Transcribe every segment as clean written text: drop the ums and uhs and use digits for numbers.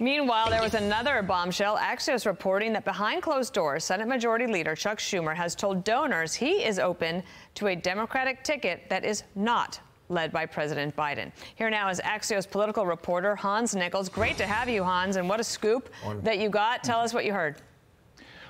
Meanwhile, there was another bombshell. Axios reporting that behind closed doors, Senate Majority Leader Chuck Schumer has told donors he is open to a Democratic ticket that is not led by President Biden. Here now is Axios political reporter Hans Nichols. Great to have you, Hans, and what a scoop that you got. Tell us what you heard.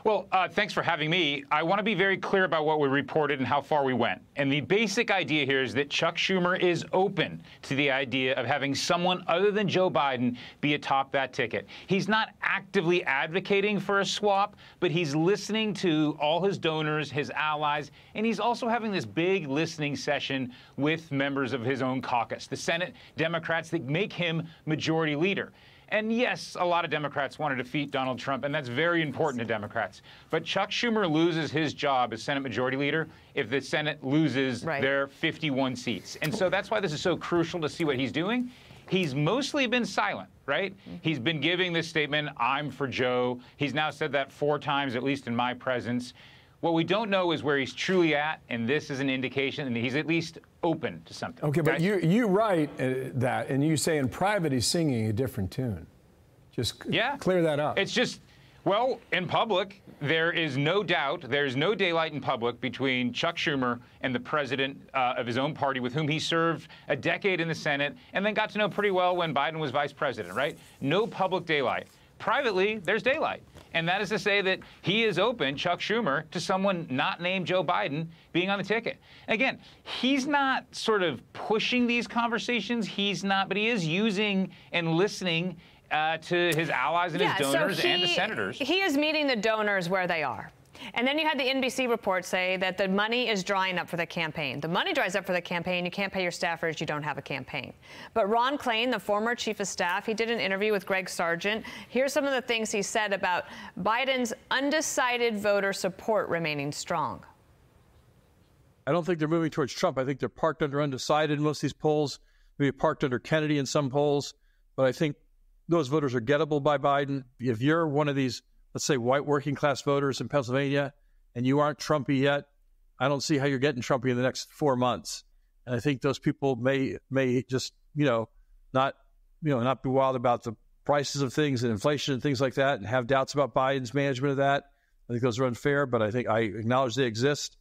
Well, thanks for having me. I want to be very clear about what we reported and how far we went. And the basic idea here is that Chuck Schumer is open to the idea of having someone other than Joe Biden be atop that ticket. He's not actively advocating for a swap, but he's listening to all his donors, his allies, and he's also having this big listening session with members of his own caucus, the Senate Democrats that make him majority leader. And yes, a lot of Democrats want to defeat Donald Trump, and that's very important to Democrats. But Chuck Schumer loses his job as Senate Majority Leader if the Senate loses their 51 seats. And so that's why this is so crucial to see what he's doing. He's mostly been silent, right? He's been giving this statement, I'm for Joe. He's now said that 4 times, at least in my presence. What we don't know is where he's truly at, and this is an indication that he's at least open to something. Okay, but you write that, and you say in private he's singing a different tune. Just clear that up. It's just, well, in public, there is no doubt, there's no daylight in public between Chuck Schumer and the president of his own party, with whom he served a decade in the Senate and then got to know pretty well when Biden was vice president, right? No public daylight. Privately, there's daylight. And that is to say that he is open, Chuck Schumer, to someone not named Joe Biden being on the ticket. Again, he's not sort of pushing these conversations. He's not, but he is using and listening to his allies and his donors and the senators. He is meeting the donors where they are. And then you had the NBC report say that the money is drying up for the campaign. The money dries up for the campaign. You can't pay your staffers. You don't have a campaign. But Ron Klain, the former chief of staff, he did an interview with Greg Sargent. Here's some of the things he said about Biden's undecided voter support remaining strong. I don't think they're moving towards Trump. I think they're parked under undecided in most of these polls, maybe parked under Kennedy in some polls. But I think those voters are gettable by Biden. If you're one of these, let's say, white working class voters in Pennsylvania, and you aren't Trumpy yet, I don't see how you're getting Trumpy in the next 4 months. And I think those people may just, not be wild about the prices of things and inflation and things like that, and have doubts about Biden's management of that. I think those are unfair, but I think I acknowledge they exist.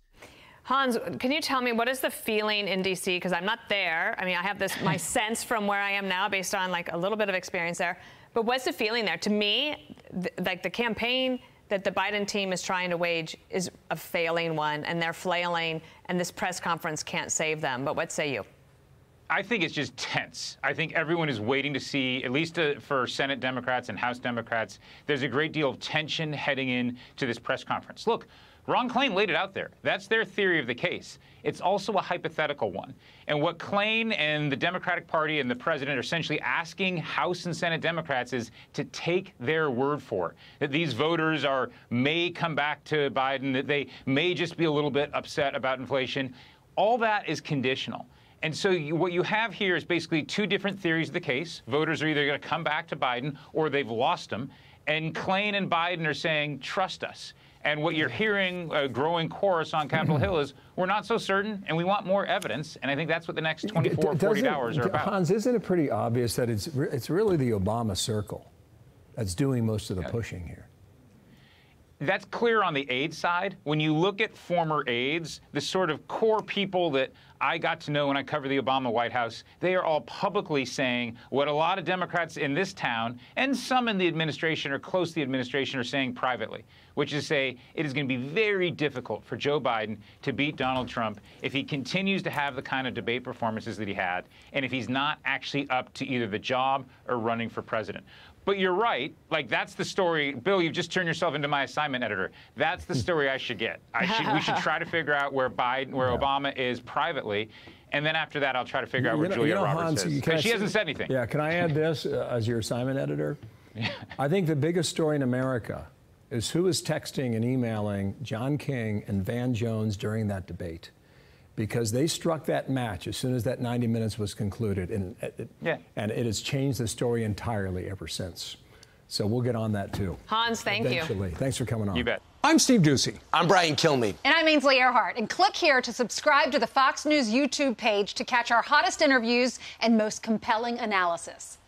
Hans, can you tell me what is the feeling in D.C.? Because I'm not there. I mean, I have my sense from where I am now based on like a little bit of experience there. But what's the feeling there? To me, like the campaign that the Biden team is trying to wage is a failing one, and they're flailing, and this press conference can't save them. But what say you? I think it's just tense. I think everyone is waiting to see, at least for Senate Democrats and House Democrats, there's a great deal of tension heading into this press conference. Look, Ron Klain laid it out there. That's their theory of the case. It's also a hypothetical one. And what Klain and the Democratic Party and the president are essentially asking House and Senate Democrats is to take their word for it, that these voters may come back to Biden, that they may just be a little bit upset about inflation. All that is conditional. And so what you have here is basically 2 different theories of the case. Voters are either going to come back to Biden or they've lost him. And Klain and Biden are saying, trust us. And what you're hearing, a growing chorus on Capitol Hill, is we're not so certain, and we want more evidence. And I think that's what the next 24, 48 hours are about. Hans, isn't it pretty obvious that it's really the Obama circle that's doing most of the pushing here? That's clear on the aide side. When you look at former aides, the sort of core people that I got to know when I covered the Obama White House, they are all publicly saying what a lot of Democrats in this town and some in the administration or close to the administration are saying privately, which is say it is going to be very difficult for Joe Biden to beat Donald Trump if he continues to have the kind of debate performances that he had, and if he's not actually up to either the job or running for president. But you're right. Like, that's the story. Bill, you've just turned yourself into my assignment editor. That's the story I should get. We should try to figure out where Obama is privately. And then after that, I'll try to figure out where Julia Roberts is. Because she hasn't said anything. Yeah, can I add this as your assignment editor? I think the biggest story in America is who is texting and emailing John King and Van Jones during that debate. Because they struck that match as soon as that 90 minutes was concluded, and it has changed the story entirely ever since. So we'll get on that too. Hans, thank you. Thanks for coming on. You bet. I'm Steve Doocy. I'm Brian Kilmeade. And I'm Ainsley Earhart. And click here to subscribe to the Fox News YouTube page to catch our hottest interviews and most compelling analysis.